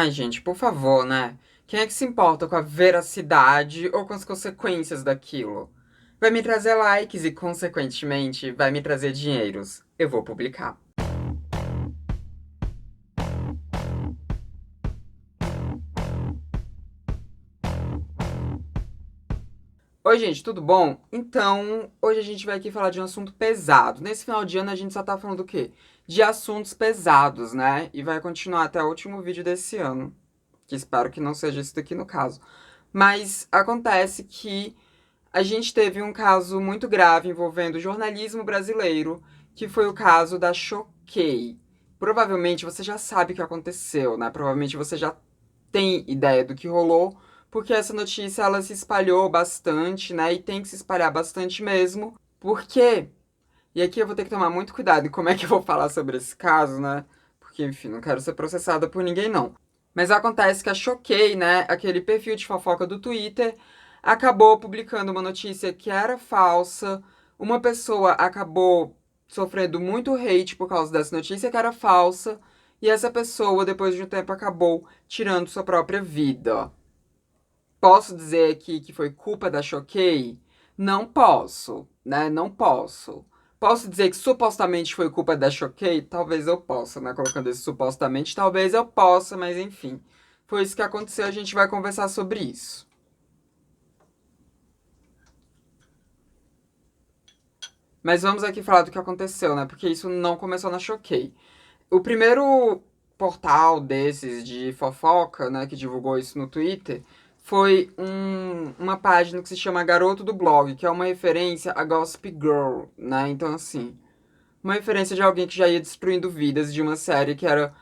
Ai, gente, por favor, né? Quem é que se importa com a veracidade ou com as consequências daquilo? Vai me trazer likes e, consequentemente, vai me trazer dinheiros. Eu vou publicar. Oi, gente, tudo bom? Então, hoje a gente vai aqui falar de um assunto pesado. Nesse final de ano a gente só tá falando do quê? De assuntos pesados, né? E vai continuar até o último vídeo desse ano. Que espero que não seja isso daqui no caso. Mas acontece que a gente teve um caso muito grave envolvendo o jornalismo brasileiro, que foi o caso da Choquei. Provavelmente você já sabe o que aconteceu, né? Provavelmente você já tem ideia do que rolou, porque essa notícia ela se espalhou bastante, né? E tem que se espalhar bastante mesmo. Por quê? E aqui eu vou ter que tomar muito cuidado em como é que eu vou falar sobre esse caso, né? Porque, enfim, não quero ser processada por ninguém, não. Mas acontece que a Choquei, né, aquele perfil de fofoca do Twitter, acabou publicando uma notícia que era falsa. Uma pessoa acabou sofrendo muito hate por causa dessa notícia que era falsa. E essa pessoa, depois de um tempo, acabou tirando sua própria vida. Posso dizer aqui que foi culpa da Choquei? Não posso, né? Não posso. Posso dizer que supostamente foi culpa da Choquei? Talvez eu possa, né? Colocando esse supostamente, talvez eu possa, mas enfim. Foi isso que aconteceu, a gente vai conversar sobre isso. Mas vamos aqui falar do que aconteceu, né? Porque isso não começou na Choquei. O primeiro portal desses de fofoca, né, que divulgou isso no Twitter, foi uma página que se chama Garoto do Blog, que é uma referência a Gossip Girl, né? Então, assim, uma referência de alguém que já ia destruindo vidas de uma série que era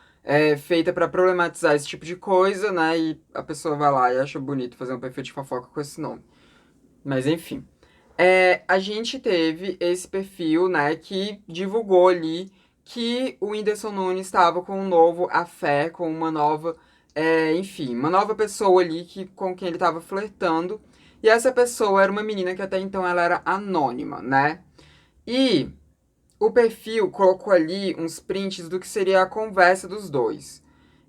feita pra problematizar esse tipo de coisa, né? E a pessoa vai lá e acha bonito fazer um perfil de fofoca com esse nome. Mas, enfim. A gente teve esse perfil, né, que divulgou ali que o Whindersson Nunes estava com um novo afé, com uma nova, enfim, uma nova pessoa ali com quem ele estava flertando. E essa pessoa era uma menina que até então ela era anônima, né? E o perfil colocou ali uns prints do que seria a conversa dos dois.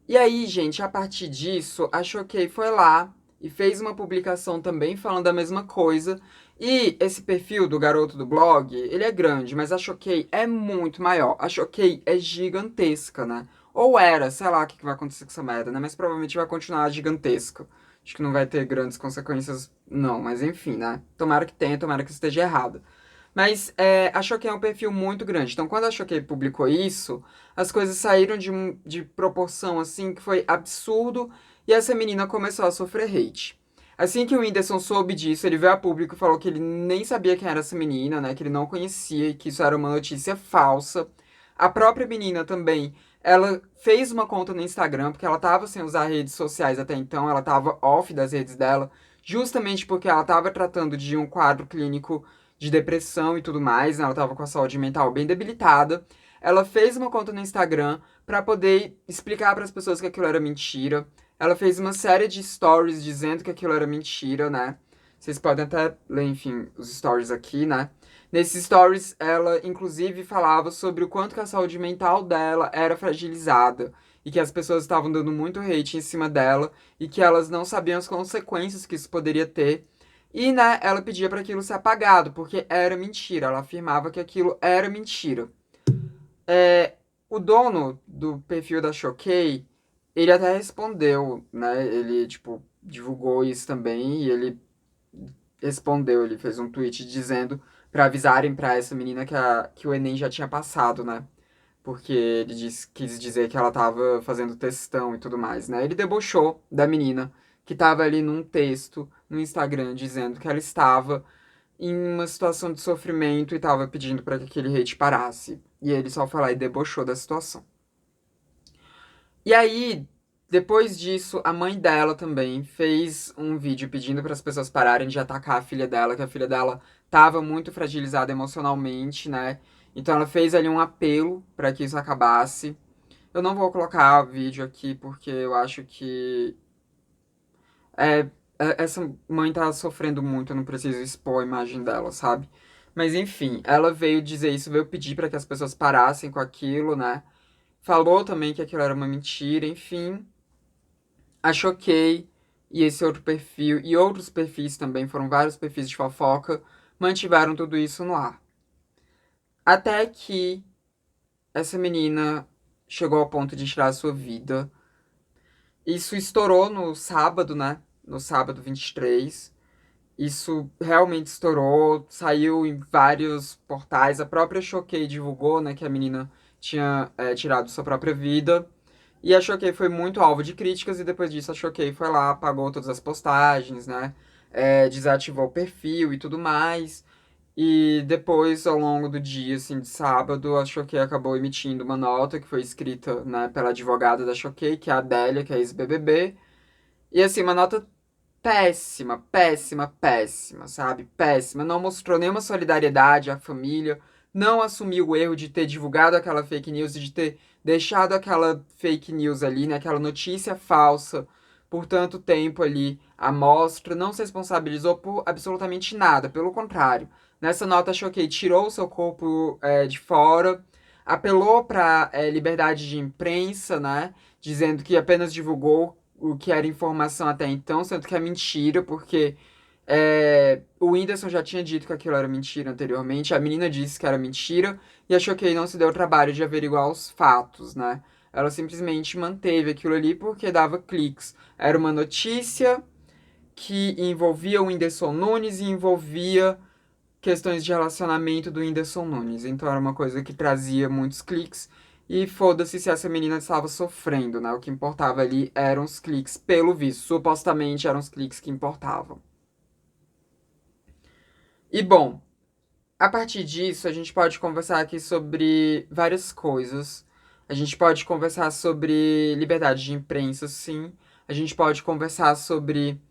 E aí, gente, a partir disso, a Choquei foi lá e fez uma publicação também falando a mesma coisa. E esse perfil do garoto do blog, ele é grande, mas a Choquei é muito maior. A Choquei é gigantesca, né? Ou era, sei lá o que vai acontecer com essa merda, né? Mas provavelmente vai continuar gigantesca. Acho que não vai ter grandes consequências, não. Mas enfim, né? Tomara que tenha, tomara que esteja errado. Mas a Choquei é um perfil muito grande. Então, quando a Choquei publicou isso, as coisas saíram de proporção, assim, que foi absurdo. E essa menina começou a sofrer hate. Assim que o Whindersson soube disso, ele veio a público e falou que ele nem sabia quem era essa menina, né? Que ele não conhecia e que isso era uma notícia falsa. A própria menina também, ela fez uma conta no Instagram, porque ela tava sem usar redes sociais até então, ela tava off das redes dela, justamente porque ela tava tratando de um quadro clínico de depressão e tudo mais, né? Ela tava com a saúde mental bem debilitada. Ela fez uma conta no Instagram para poder explicar para as pessoas que aquilo era mentira. Ela fez uma série de stories dizendo que aquilo era mentira, né? Vocês podem até ler, enfim, os stories aqui, né? Nesses stories, ela inclusive falava sobre o quanto que a saúde mental dela era fragilizada e que as pessoas estavam dando muito hate em cima dela e que elas não sabiam as consequências que isso poderia ter. E, né, ela pedia para aquilo ser apagado, porque era mentira. Ela afirmava que aquilo era mentira. O dono do perfil da Choquei, ele até respondeu, né? Ele, tipo, divulgou isso também e ele respondeu, ele fez um tweet dizendo pra avisarem pra essa menina que o Enem já tinha passado, né? Porque ele quis dizer que ela tava fazendo textão e tudo mais, né? Ele debochou da menina que tava ali num texto no Instagram dizendo que ela estava em uma situação de sofrimento e tava pedindo pra que aquele hate parasse. E ele só foi lá e debochou da situação. E aí, depois disso, a mãe dela também fez um vídeo pedindo para as pessoas pararem de atacar a filha dela, que a filha dela tava muito fragilizada emocionalmente, né? Então ela fez ali um apelo para que isso acabasse. Eu não vou colocar vídeo aqui porque eu acho que é, essa mãe tá sofrendo muito, eu não preciso expor a imagem dela, sabe? Mas enfim, ela veio dizer isso, veio pedir para que as pessoas parassem com aquilo, né? Falou também que aquilo era uma mentira, enfim. a Choquei e esse outro perfil, e outros perfis também, foram vários perfis de fofoca, mantiveram tudo isso no ar. Até que essa menina chegou ao ponto de tirar a sua vida. Isso estourou no sábado, né? No sábado 23. Isso realmente estourou, saiu em vários portais. A própria Choquei divulgou, né, que a menina tinha tirado sua própria vida. E a Choquei foi muito alvo de críticas, e depois disso a Choquei foi lá, apagou todas as postagens, né? Desativou o perfil e tudo mais. E depois, ao longo do dia, assim, de sábado, a Choquei acabou emitindo uma nota que foi escrita, né, pela advogada da Choquei, que é a Adélia, que é ex-BBB. E assim, uma nota péssima, péssima, péssima, sabe? Péssima. Não mostrou nenhuma solidariedade à família, não assumiu o erro de ter divulgado aquela fake news e de ter deixado aquela fake news ali, né? Aquela notícia falsa por tanto tempo ali à mostra, não se responsabilizou por absolutamente nada, pelo contrário. Nessa nota, Choquei tirou o seu corpo de fora, apelou para liberdade de imprensa, né? Dizendo que apenas divulgou o que era informação até então, sendo que é mentira, porque o Whindersson já tinha dito que aquilo era mentira anteriormente, a menina disse que era mentira, e a Choquei não se deu o trabalho de averiguar os fatos, né? Ela simplesmente manteve aquilo ali porque dava cliques. Era uma notícia que envolvia o Whindersson Nunes e envolvia questões de relacionamento do Whindersson Nunes. Então era uma coisa que trazia muitos cliques. E foda-se se essa menina estava sofrendo, né? O que importava ali eram os cliques, pelo visto. Supostamente eram os cliques que importavam. E bom, a partir disso, a gente pode conversar aqui sobre várias coisas. A gente pode conversar sobre liberdade de imprensa, sim. A gente pode conversar sobre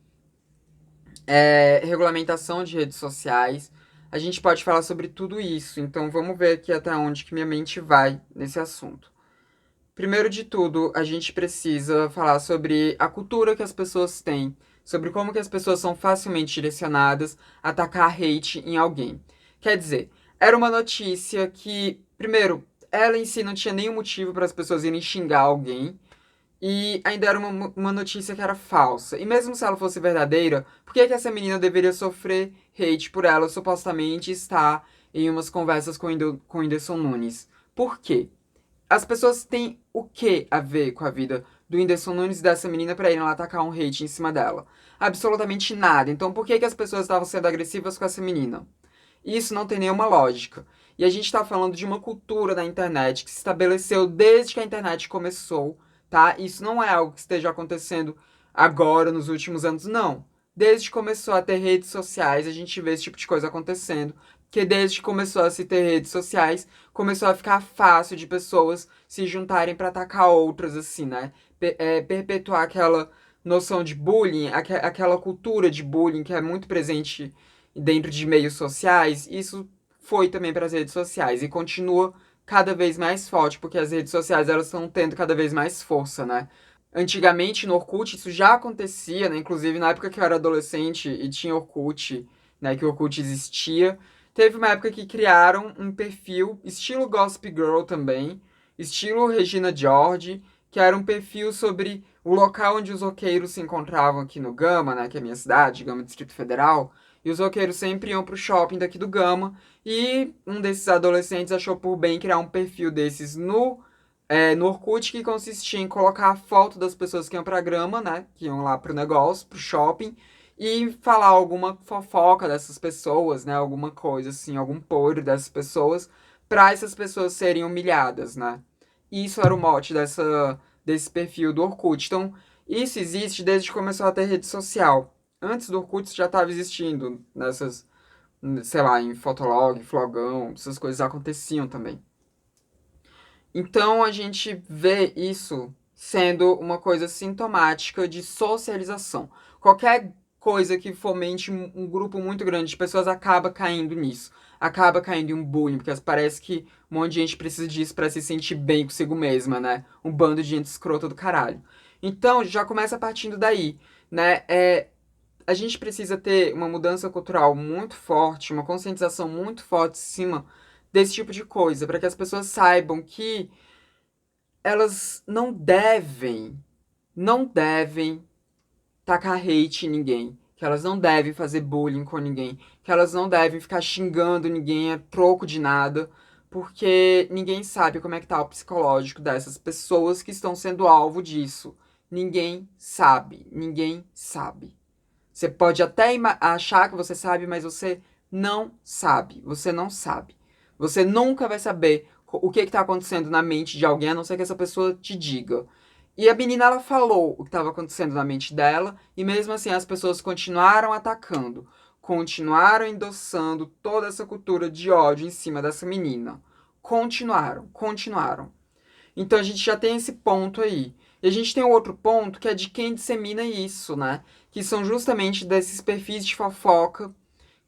regulamentação de redes sociais. A gente pode falar sobre tudo isso. Então vamos ver aqui até onde que minha mente vai nesse assunto. Primeiro de tudo, a gente precisa falar sobre a cultura que as pessoas têm, sobre como que as pessoas são facilmente direcionadas a atacar hate em alguém. Quer dizer, era uma notícia que, primeiro, ela em si não tinha nenhum motivo para as pessoas irem xingar alguém, e ainda era uma notícia que era falsa. E mesmo se ela fosse verdadeira, por que essa menina deveria sofrer hate por ela supostamente estar em umas conversas com o Whindersson Nunes? Por quê? As pessoas têm o que a ver com a vida do Whindersson Nunes e dessa menina pra irem lá atacar um hate em cima dela? Absolutamente nada. Então por que as pessoas estavam sendo agressivas com essa menina? Isso não tem nenhuma lógica. E a gente tá falando de uma cultura da internet que se estabeleceu desde que a internet começou, tá? Isso não é algo que esteja acontecendo agora, nos últimos anos, não. Desde que começou a ter redes sociais, a gente vê esse tipo de coisa acontecendo. Que desde que começou a se ter redes sociais, começou a ficar fácil de pessoas se juntarem para atacar outras, assim, né? Perpetuar aquela noção de bullying, aquela cultura de bullying que é muito presente dentro de meios sociais. Isso foi também para as redes sociais e continua cada vez mais forte, porque as redes sociais elas estão tendo cada vez mais força, né? Antigamente no Orkut isso já acontecia, né? Inclusive na época que eu era adolescente e tinha Orkut, né? Que o Orkut existia, teve uma época que criaram um perfil estilo Gossip Girl também, estilo Regina George, que era um perfil sobre o local onde os roqueiros se encontravam aqui no Gama, né? Que é a minha cidade, Gama Distrito Federal. E os roqueiros sempre iam pro shopping daqui do Gama. E um desses adolescentes achou por bem criar um perfil desses no Orkut, que consistia em colocar a foto das pessoas que iam pra grama, né? Que iam lá pro negócio, pro shopping, e falar alguma fofoca dessas pessoas, né? Alguma coisa assim, algum podre dessas pessoas, pra essas pessoas serem humilhadas, né? Isso era o mote desse perfil do Orkut. Então, isso existe desde que começou a ter rede social. Antes do Orkut isso já estava existindo nessas, sei lá, em Fotolog, Flogão, essas coisas aconteciam também. Então a gente vê isso sendo uma coisa sintomática de socialização. Qualquer coisa que fomente um grupo muito grande de pessoas acaba caindo nisso. Acaba caindo em um bullying, porque parece que um monte de gente precisa disso pra se sentir bem consigo mesma, né? Um bando de gente escrota do caralho. Então já começa partindo daí, né? A gente precisa ter uma mudança cultural muito forte, uma conscientização muito forte em cima desse tipo de coisa, para que as pessoas saibam que elas não devem não devem tacar hate em ninguém, que elas não devem fazer bullying com ninguém, que elas não devem ficar xingando ninguém a troco de nada, porque ninguém sabe como é que tá o psicológico dessas pessoas que estão sendo alvo disso. Ninguém sabe, ninguém sabe. Você pode até achar que você sabe, mas você não sabe. Você não sabe. Você nunca vai saber o que está acontecendo na mente de alguém, a não ser que essa pessoa te diga. E a menina, ela falou o que estava acontecendo na mente dela, e mesmo assim as pessoas continuaram atacando, continuaram endossando toda essa cultura de ódio em cima dessa menina. Continuaram, continuaram. Então a gente já tem esse ponto aí. E a gente tem um outro ponto que é de quem dissemina isso, né? Que são justamente desses perfis de fofoca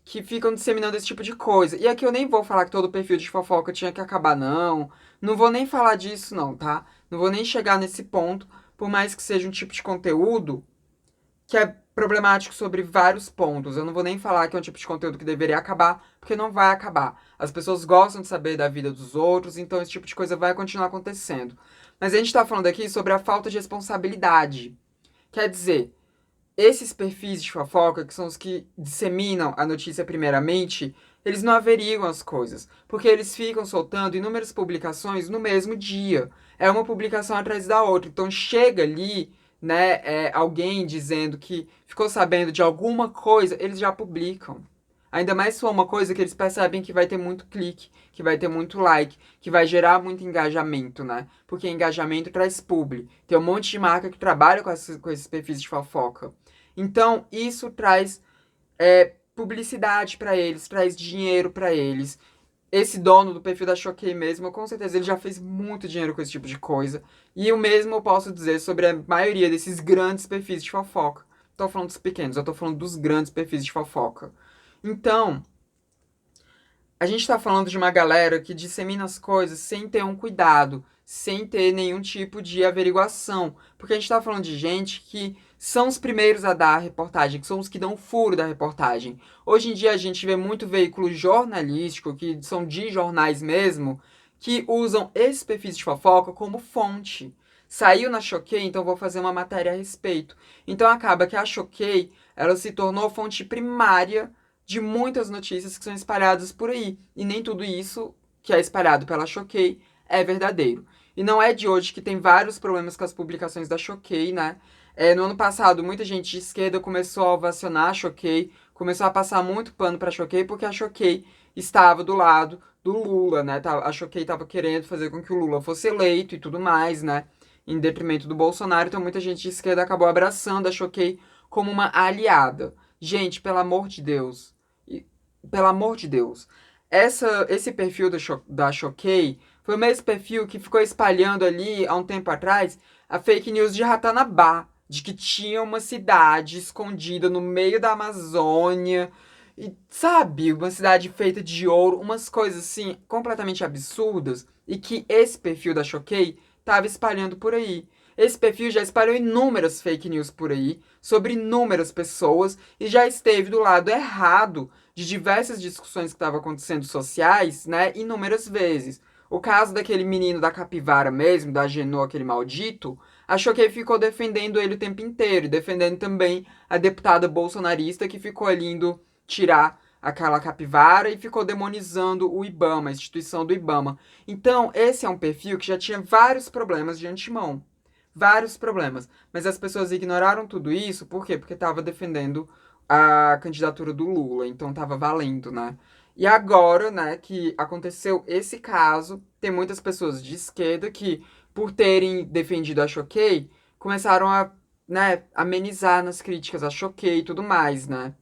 que ficam disseminando esse tipo de coisa. E aqui eu nem vou falar que todo perfil de fofoca tinha que acabar, não. Não vou nem falar disso, não, tá? Não vou nem chegar nesse ponto, por mais que seja um tipo de conteúdo que é problemático sobre vários pontos. Eu não vou nem falar que é um tipo de conteúdo que deveria acabar, porque não vai acabar. As pessoas gostam de saber da vida dos outros, então esse tipo de coisa vai continuar acontecendo. Mas a gente tá falando aqui sobre a falta de responsabilidade. Quer dizer, esses perfis de fofoca, que são os que disseminam a notícia primeiramente, eles não averiguam as coisas, porque eles ficam soltando inúmeras publicações no mesmo dia. É uma publicação atrás da outra. Então chega ali, né, alguém dizendo que ficou sabendo de alguma coisa, eles já publicam. Ainda mais se for uma coisa que eles percebem que vai ter muito clique, que vai ter muito like, que vai gerar muito engajamento, né? Porque engajamento traz publi. Tem um monte de marca que trabalha com esses perfis de fofoca. Então, isso traz publicidade para eles, traz dinheiro para eles. Esse dono do perfil da Choquei mesmo, com certeza ele já fez muito dinheiro com esse tipo de coisa. E o mesmo eu posso dizer sobre a maioria desses grandes perfis de fofoca. Tô falando dos pequenos, eu tô falando dos grandes perfis de fofoca. Então, a gente tá falando de uma galera que dissemina as coisas sem ter um cuidado, sem ter nenhum tipo de averiguação. Porque a gente tá falando de gente que são os primeiros a dar a reportagem, que são os que dão o furo da reportagem. Hoje em dia a gente vê muito veículo jornalístico, que são de jornais mesmo, que usam esses perfis de fofoca como fonte. Saiu na Choquei, então vou fazer uma matéria a respeito. Então acaba que a Choquei, ela se tornou fonte primária de muitas notícias que são espalhadas por aí. E nem tudo isso que é espalhado pela Choquei é verdadeiro. E não é de hoje que tem vários problemas com as publicações da Choquei, né? No ano passado, muita gente de esquerda começou a ovacionar a Choquei, começou a passar muito pano pra Choquei, porque a Choquei estava do lado do Lula, né? A Choquei estava querendo fazer com que o Lula fosse eleito e tudo mais, né? Em detrimento do Bolsonaro. Então muita gente de esquerda acabou abraçando a Choquei como uma aliada. Gente, pelo amor de Deus, pelo amor de Deus. Esse perfil da Choquei foi o mesmo perfil que ficou espalhando ali, há um tempo atrás, a fake news de Ratanabá, de que tinha uma cidade escondida no meio da Amazônia, e sabe, uma cidade feita de ouro, umas coisas assim completamente absurdas, e que esse perfil da Choquei estava espalhando por aí. Esse perfil já espalhou inúmeras fake news por aí, sobre inúmeras pessoas, e já esteve do lado errado de diversas discussões que estavam acontecendo sociais, né, inúmeras vezes. O caso daquele menino da capivara mesmo, da Genô, aquele maldito, achou que ele ficou defendendo ele o tempo inteiro, e defendendo também a deputada bolsonarista que ficou ali indo tirar aquela capivara e ficou demonizando o IBAMA, a instituição do IBAMA. Então, esse é um perfil que já tinha vários problemas de antemão. Vários problemas. Mas as pessoas ignoraram tudo isso, por quê? Porque estava defendendo a candidatura do Lula, então tava valendo, né? E agora, né, que aconteceu esse caso, tem muitas pessoas de esquerda que, por terem defendido a Choquei, começaram a, né, amenizar nas críticas a Choquei e tudo mais, né?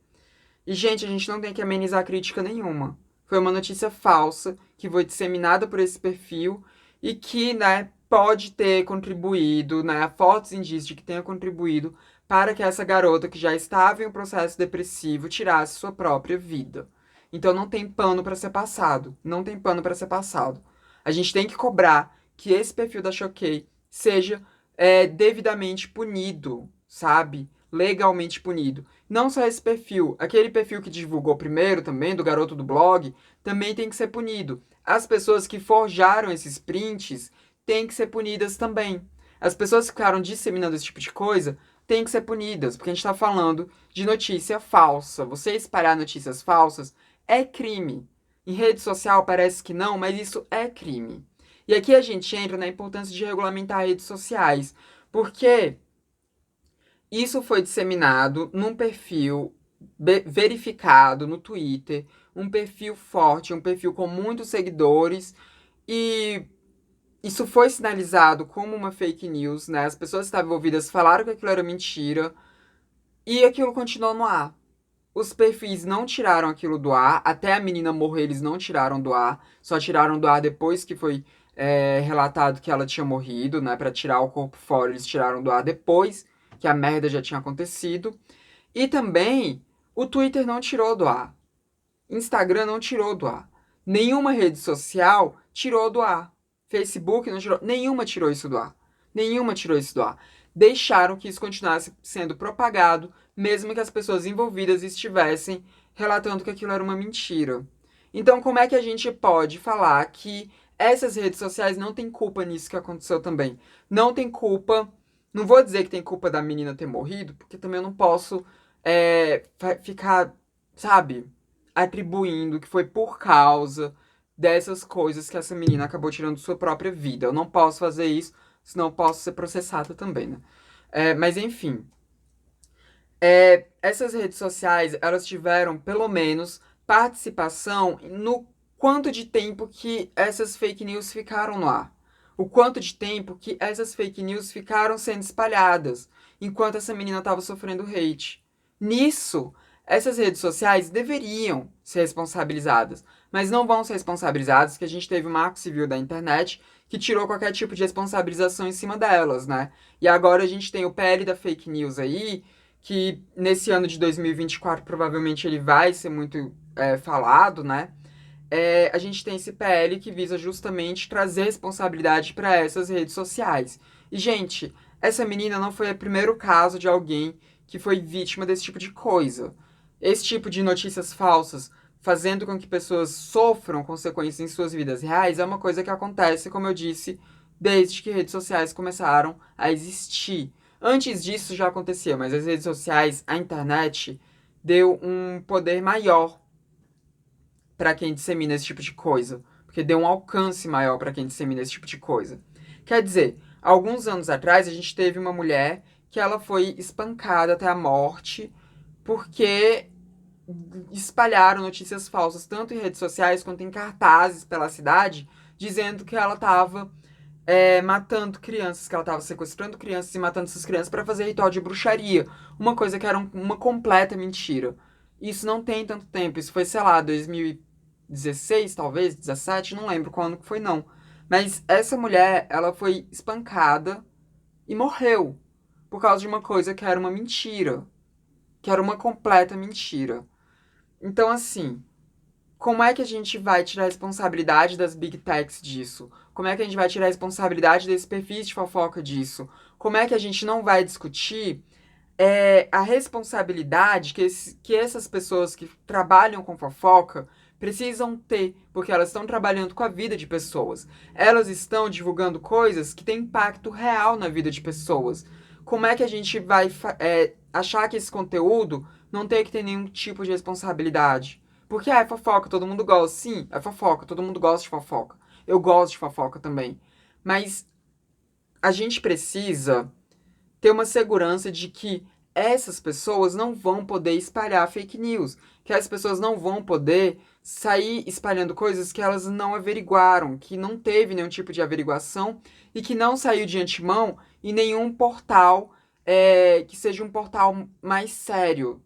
E, gente, a gente não tem que amenizar crítica nenhuma. Foi uma notícia falsa que foi disseminada por esse perfil e que, né, pode ter contribuído, né, fotos indícios de que tenha contribuído para que essa garota que já estava em um processo depressivo tirasse sua própria vida. Então não tem pano para ser passado, não tem pano para ser passado. A gente tem que cobrar que esse perfil da Choquei seja devidamente punido, sabe? Legalmente punido. Não só esse perfil, aquele perfil que divulgou primeiro também, do garoto do blog, também tem que ser punido. As pessoas que forjaram esses prints têm que ser punidas também. As pessoas que ficaram disseminando esse tipo de coisa têm que ser punidas, porque a gente está falando de notícia falsa. Você espalhar notícias falsas é crime. Em rede social parece que não, mas isso é crime. E aqui a gente entra na importância de regulamentar redes sociais, porque isso foi disseminado num perfil verificado no Twitter, um perfil forte, um perfil com muitos seguidores, e isso foi sinalizado como uma fake news, né? As pessoas que estavam envolvidas falaram que aquilo era mentira, e aquilo continuou no ar. Os perfis não tiraram aquilo do ar, até a menina morrer eles não tiraram do ar, só tiraram do ar depois que foi relatado que ela tinha morrido, né? Pra tirar o corpo fora, eles tiraram do ar depois que a merda já tinha acontecido. E também o Twitter não tirou do ar, Instagram não tirou do ar, nenhuma rede social tirou do ar, Facebook não tirou, nenhuma tirou isso do ar, nenhuma tirou isso do ar. Deixaram que isso continuasse sendo propagado, mesmo que as pessoas envolvidas estivessem relatando que aquilo era uma mentira. Então, como é que a gente pode falar que essas redes sociais não têm culpa nisso que aconteceu também? Não tem culpa. Não vou dizer que tem culpa da menina ter morrido, porque também eu não posso ficar, sabe, atribuindo que foi por causa dessas coisas que essa menina acabou tirando sua própria vida. Eu não posso fazer isso, senão eu posso ser processada também, né? Mas enfim, essas redes sociais, elas tiveram, pelo menos, participação no quanto de tempo que essas fake news ficaram no ar. O quanto de tempo que essas fake news ficaram sendo espalhadas, enquanto essa menina estava sofrendo hate. Nisso, essas redes sociais deveriam ser responsabilizadas, mas não vão ser responsabilizadas porque a gente teve o Marco Civil da internet que tirou qualquer tipo de responsabilização em cima delas, né? E agora a gente tem o PL da fake news aí, que nesse ano de 2024 provavelmente ele vai ser muito falado, né? A gente tem esse PL que visa justamente trazer responsabilidade para essas redes sociais. E, gente, essa menina não foi o primeiro caso de alguém que foi vítima desse tipo de coisa. Esse tipo de notícias falsas fazendo com que pessoas sofram consequências em suas vidas reais é uma coisa que acontece, como eu disse, desde que redes sociais começaram a existir. Antes disso já acontecia, mas as redes sociais, a internet, deu um poder maior para quem dissemina esse tipo de coisa, porque deu um alcance maior para quem dissemina esse tipo de coisa. Quer dizer, alguns anos atrás a gente teve uma mulher que ela foi espancada até a morte porque espalharam notícias falsas tanto em redes sociais quanto em cartazes pela cidade, dizendo que ela estava matando crianças, que ela estava sequestrando crianças e matando essas crianças para fazer ritual de bruxaria. Uma coisa que era uma completa mentira. Isso não tem tanto tempo, isso foi, sei lá, 2016, talvez, 17, não lembro quando que foi, não. Mas essa mulher, ela foi espancada e morreu por causa de uma coisa que era uma mentira, que era uma completa mentira. Então, assim, como é que a gente vai tirar a responsabilidade das big techs disso? Como é que a gente vai tirar a responsabilidade desses perfis de fofoca disso? Como é que a gente não vai discutir a responsabilidade que essas pessoas que trabalham com fofoca precisam ter, porque elas estão trabalhando com a vida de pessoas. Elas estão divulgando coisas que têm impacto real na vida de pessoas. Como é que a gente vai achar que esse conteúdo não tem que ter nenhum tipo de responsabilidade? Porque é fofoca, todo mundo gosta. Sim, é fofoca, todo mundo gosta de fofoca. Eu gosto de fofoca também. Mas a gente precisa ter uma segurança de que essas pessoas não vão poder espalhar fake news, que as pessoas não vão poder sair espalhando coisas que elas não averiguaram, que não teve nenhum tipo de averiguação e que não saiu de antemão em nenhum portal que seja um portal mais sério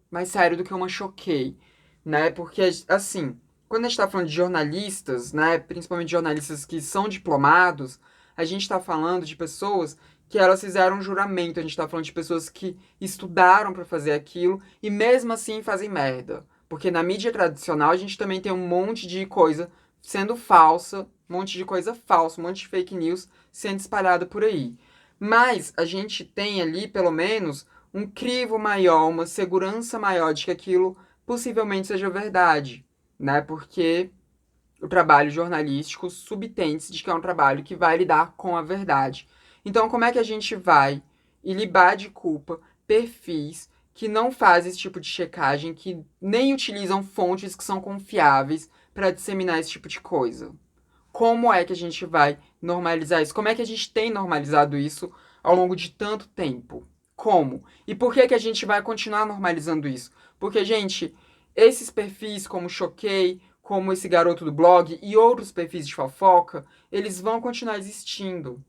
do que uma Choquei, né? Porque, assim, quando a gente está falando de jornalistas, né, principalmente jornalistas que são diplomados, a gente está falando de pessoas que elas fizeram um juramento. A gente tá falando de pessoas que estudaram para fazer aquilo e mesmo assim fazem merda. Porque na mídia tradicional a gente também tem um monte de coisa sendo falsa, um monte de coisa falsa, um monte de fake news sendo espalhada por aí. Mas a gente tem ali, pelo menos, um crivo maior, uma segurança maior de que aquilo possivelmente seja verdade, né? Porque o trabalho jornalístico subtende-se de que é um trabalho que vai lidar com a verdade. Então, como é que a gente vai ilibar de culpa perfis que não fazem esse tipo de checagem, que nem utilizam fontes que são confiáveis para disseminar esse tipo de coisa? Como é que a gente vai normalizar isso? Como é que a gente tem normalizado isso ao longo de tanto tempo? Como? E por que que a gente vai continuar normalizando isso? Porque, gente, esses perfis como Choquei, como esse garoto do blog e outros perfis de fofoca, eles vão continuar existindo.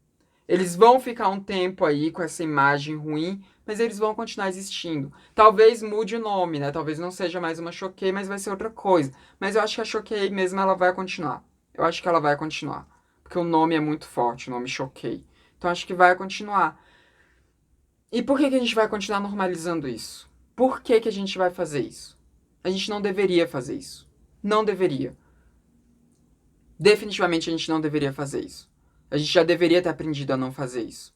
Eles vão ficar um tempo aí com essa imagem ruim, mas eles vão continuar existindo. Talvez mude o nome, né? Talvez não seja mais uma Choquei, mas vai ser outra coisa. Mas eu acho que a Choquei mesmo ela vai continuar. Eu acho que ela vai continuar. Porque o nome é muito forte, o nome Choquei. Então acho que vai continuar. E por que que a gente vai continuar normalizando isso? Por que que a gente vai fazer isso? A gente não deveria fazer isso. Não deveria. Definitivamente a gente não deveria fazer isso. A gente já deveria ter aprendido a não fazer isso.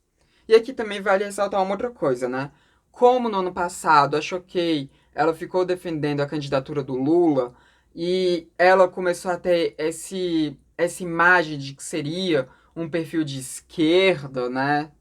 E aqui também vale ressaltar uma outra coisa, né? Como no ano passado a Choquei, ela ficou defendendo a candidatura do Lula e ela começou a ter essa imagem de que seria um perfil de esquerda, né?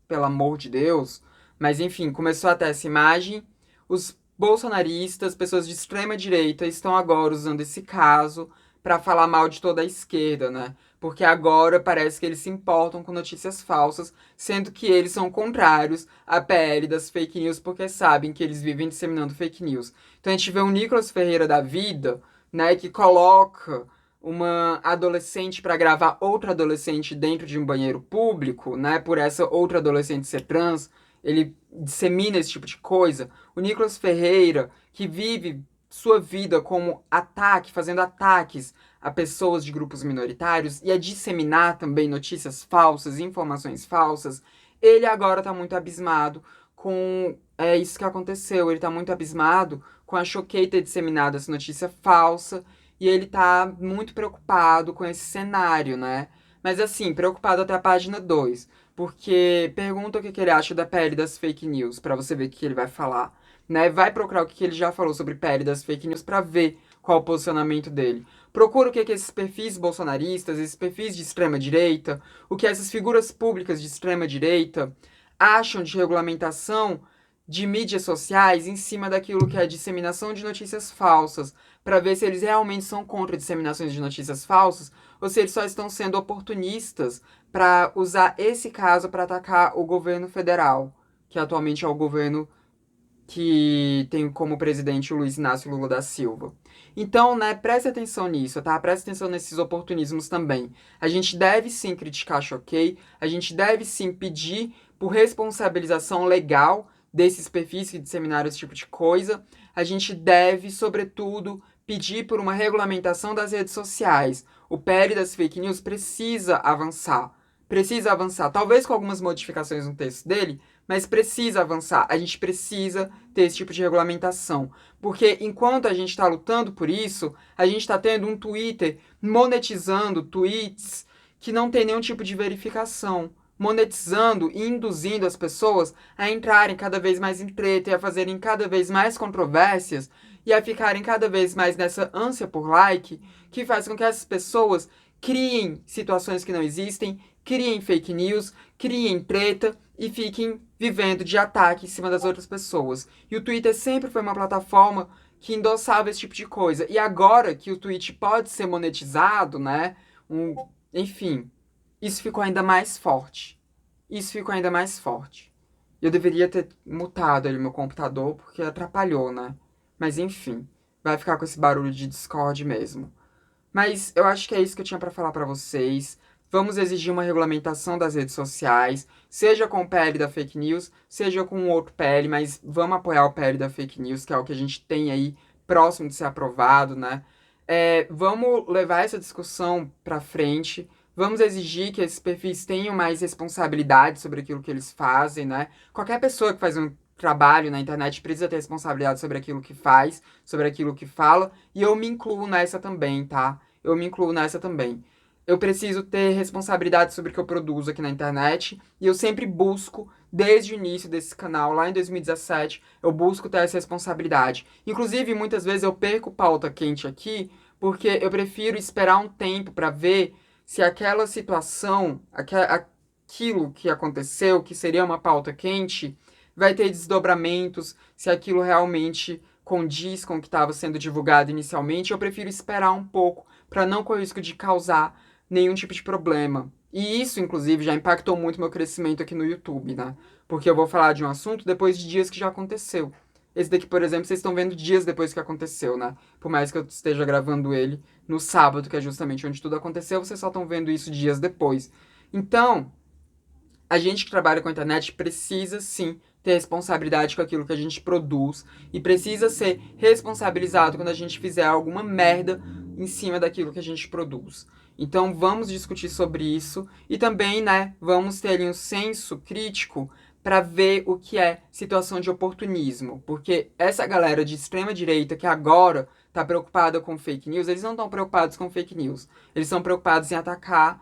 Pelo amor de Deus. Mas enfim, começou a ter essa imagem. Os bolsonaristas, pessoas de extrema direita, estão agora usando esse caso para falar mal de toda a esquerda, né? Porque agora parece que eles se importam com notícias falsas, sendo que eles são contrários à PL das fake news, porque sabem que eles vivem disseminando fake news. Então a gente vê o Nicolas Ferreira da vida, né, que coloca uma adolescente para gravar outra adolescente dentro de um banheiro público, né? Por essa outra adolescente ser trans, ele dissemina esse tipo de coisa. O Nicolas Ferreira, que vive sua vida como ataque, fazendo ataques a pessoas de grupos minoritários e a disseminar também notícias falsas, informações falsas, ele agora tá muito abismado com isso que aconteceu. Ele tá muito abismado com a Choquei ter disseminado essa notícia falsa e ele tá muito preocupado com esse cenário, né? Mas assim, preocupado até a página 2, porque pergunta o que ele acha da pele das fake news, pra você ver o que ele vai falar, né? Vai procurar o que ele já falou sobre pele das fake news pra ver qual o posicionamento dele. Procura o que esses perfis bolsonaristas, esses perfis de extrema direita, o que essas figuras públicas de extrema direita acham de regulamentação de mídias sociais em cima daquilo que é a disseminação de notícias falsas, para ver se eles realmente são contra disseminações de notícias falsas ou se eles só estão sendo oportunistas para usar esse caso para atacar o governo federal, que atualmente é o governo que tem como presidente o Luiz Inácio Lula da Silva. Então, né, preste atenção nisso, tá? Preste atenção nesses oportunismos também. A gente deve sim criticar a Choquei, a gente deve sim pedir por responsabilização legal desses perfis que disseminaram esse tipo de coisa. A gente deve, sobretudo, pedir por uma regulamentação das redes sociais. O PL das fake news precisa avançar. Precisa avançar, talvez com algumas modificações no texto dele, mas precisa avançar. A gente precisa ter esse tipo de regulamentação. Porque enquanto a gente está lutando por isso, a gente está tendo um Twitter monetizando tweets que não tem nenhum tipo de verificação. Monetizando e induzindo as pessoas a entrarem cada vez mais em treta e a fazerem cada vez mais controvérsias e a ficarem cada vez mais nessa ânsia por like, que faz com que essas pessoas criem situações que não existem, criem fake news, criem treta e fiquem vivendo de ataque em cima das outras pessoas. E o Twitter sempre foi uma plataforma que endossava esse tipo de coisa. E agora que o Twitch pode ser monetizado, né? Enfim, isso ficou ainda mais forte. Isso ficou ainda mais forte. Eu deveria ter mutado ali meu computador porque atrapalhou, né? Mas enfim, vai ficar com esse barulho de Discord mesmo. Mas eu acho que é isso que eu tinha para falar para vocês. Vamos exigir uma regulamentação das redes sociais, seja com o PL da fake news, seja com um outro PL, mas vamos apoiar o PL da fake news, que é o que a gente tem aí próximo de ser aprovado, né? Vamos levar essa discussão para frente. Vamos exigir que esses perfis tenham mais responsabilidade sobre aquilo que eles fazem, né? Qualquer pessoa que faz um trabalho na internet precisa ter responsabilidade sobre aquilo que faz, sobre aquilo que fala, e eu me incluo nessa também, tá? Eu me incluo nessa também. Eu preciso ter responsabilidade sobre o que eu produzo aqui na internet, e eu sempre busco, desde o início desse canal, lá em 2017, eu busco ter essa responsabilidade. Inclusive, muitas vezes eu perco pauta quente aqui, porque eu prefiro esperar um tempo para ver se aquela situação, aquilo que aconteceu, que seria uma pauta quente, vai ter desdobramentos, se aquilo realmente condiz com o que estava sendo divulgado inicialmente. Eu prefiro esperar um pouco para não correr o risco de causar nenhum tipo de problema. E isso, inclusive, já impactou muito meu crescimento aqui no YouTube, né? Porque eu vou falar de um assunto depois de dias que já aconteceu. Esse daqui, por exemplo, vocês estão vendo dias depois que aconteceu, né? Por mais que eu esteja gravando ele no sábado, que é justamente onde tudo aconteceu, vocês só estão vendo isso dias depois. Então, a gente que trabalha com a internet precisa sim ter responsabilidade com aquilo que a gente produz e precisa ser responsabilizado quando a gente fizer alguma merda em cima daquilo que a gente produz. Então vamos discutir sobre isso e também, né, vamos ter ali um senso crítico para ver o que é situação de oportunismo, porque essa galera de extrema direita que agora tá preocupada com fake news, eles não estão preocupados com fake news, eles estão preocupados em atacar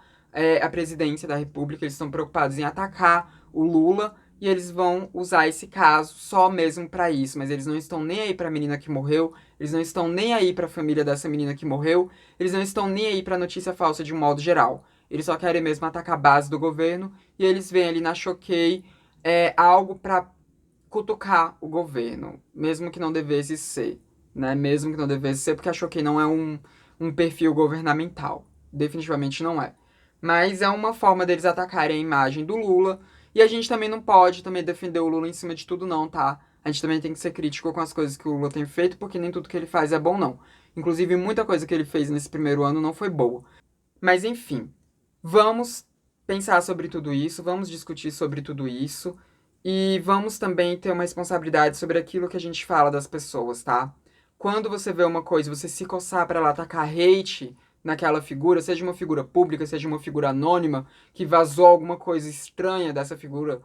a presidência da República, eles estão preocupados em atacar o Lula e eles vão usar esse caso só mesmo para isso, mas eles não estão nem aí para a menina que morreu, eles não estão nem aí para a família dessa menina que morreu, eles não estão nem aí para notícia falsa de um modo geral. Eles só querem mesmo atacar a base do governo e eles veem ali na Choquei algo para cutucar o governo, mesmo que não devesse ser, né? Mesmo que não devesse ser, porque a Choquei não é um perfil governamental. Definitivamente não é. Mas é uma forma deles atacarem a imagem do Lula. E a gente também não pode também defender o Lula em cima de tudo, não, tá? A gente também tem que ser crítico com as coisas que o Lula tem feito, porque nem tudo que ele faz é bom, não. Inclusive, muita coisa que ele fez nesse primeiro ano não foi boa. Mas enfim, vamos pensar sobre tudo isso, vamos discutir sobre tudo isso. E vamos também ter uma responsabilidade sobre aquilo que a gente fala das pessoas, tá? Quando você vê uma coisa, você se coçar pra lá atacar hate naquela figura, seja uma figura pública, seja uma figura anônima, que vazou alguma coisa estranha dessa figura,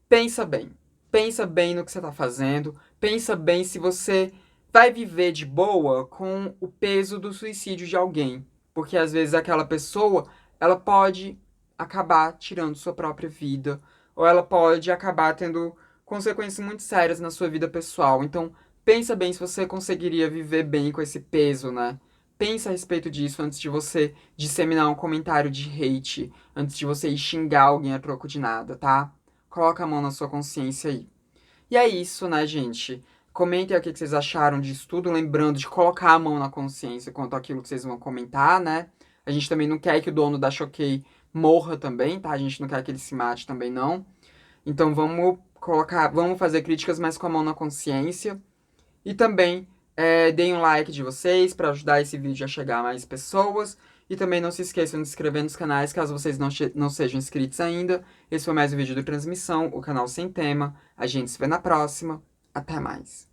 pensa bem. Pensa bem no que você tá fazendo, pensa bem se você vai viver de boa com o peso do suicídio de alguém. Porque às vezes aquela pessoa, ela pode acabar tirando sua própria vida, ou ela pode acabar tendo consequências muito sérias na sua vida pessoal. Então, pensa bem se você conseguiria viver bem com esse peso, né? Pensa a respeito disso antes de você disseminar um comentário de hate, antes de você ir xingar alguém a troco de nada, tá? Coloca a mão na sua consciência aí. E é isso, né, gente? Comentem aí o que vocês acharam disso tudo, lembrando de colocar a mão na consciência quanto àquilo que vocês vão comentar, né? A gente também não quer que o dono da Choquei morra também, tá? A gente não quer que ele se mate também, não. Então vamos fazer críticas, mas com a mão na consciência. E também deem um like de vocês para ajudar esse vídeo a chegar a mais pessoas. E também não se esqueçam de se inscrever nos canais, caso vocês não sejam inscritos ainda. Esse foi mais um vídeo do Transmissão, o canal sem tema. A gente se vê na próxima. Até mais.